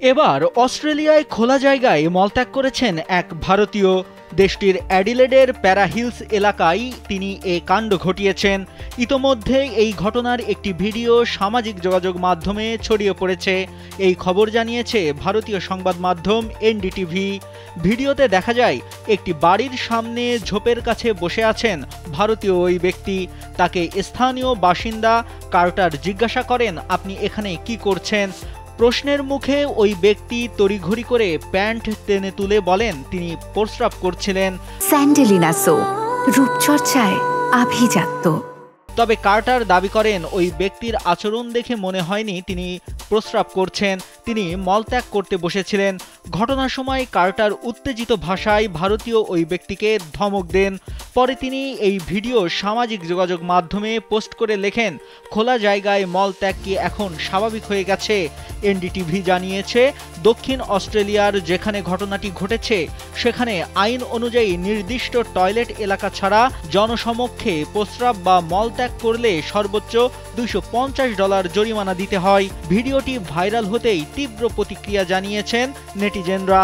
এবার অস্ট্রেলিয়ায় খোলা জায়গায় মলত্যাগ করেছেন এক ভারতীয়। দেশটির অ্যাডিলেডের প্যারা হিলস এলাকায় তিনি এ কাণ্ড ঘটিয়েছেন। ইতোমধ্যেই এই ঘটনার একটি ভিডিও সামাজিক যোগাযোগ মাধ্যমে ছড়িয়ে পড়েছে। এই খবর জানিয়েছে ভারতীয় সংবাদ মাধ্যম এনডিটিভি। ভিডিওতে দেখা যায় একটি বাড়ির সামনে ঝোপের কাছে বসে আছেন ভারতীয় ওই ব্যক্তি। তাকে স্থানীয় বাসিন্দা কার্টার জিজ্ঞাসা করেন, আপনি এখানে কি করছেন? প্রশ্নের মুখে ওই ব্যক্তি তড়িঘড়ি করে প্যান্ট টেনে তুলে বলেন তিনি প্রস্রাব করছিলেন। স্যান্ডেলিনা সো, রূপচর্চায় আভিজাত্য। তবে কার্টার দাবি করেন ওই ব্যক্তির আচরণ দেখে মনে হয়নি তিনি প্রস্রাব করছেন, তিনি মলত্যাগ করতে বসেছিলেন। ঘটনার সময় কার্টার উত্তেজিত ভাষায় ভারতীয় ওই ব্যক্তিকে ধমক দেন। পরে তিনি এই ভিডিও সামাজিক যোগাযোগ মাধ্যমে পোস্ট করে লেখেন, খোলা জায়গায় মলত্যাগ কি এখন স্বাভাবিক হয়ে গেছে? এনডিটিভি জানিয়েছে, দক্ষিণ অস্ট্রেলিয়ার যেখানে ঘটনাটি ঘটেছে সেখানে আইন অনুযায়ী নির্দিষ্ট টয়লেট এলাকা ছাড়া জনসমক্ষে প্রস্রাব বা মলত্যাগ করলে সর্বোচ্চ $250 জরিমানা দিতে হয়। ভিডিওটি ভাইরাল হতেই তীব্র প্রতিক্রিয়া জানিয়েছেন নেটিজেনরা।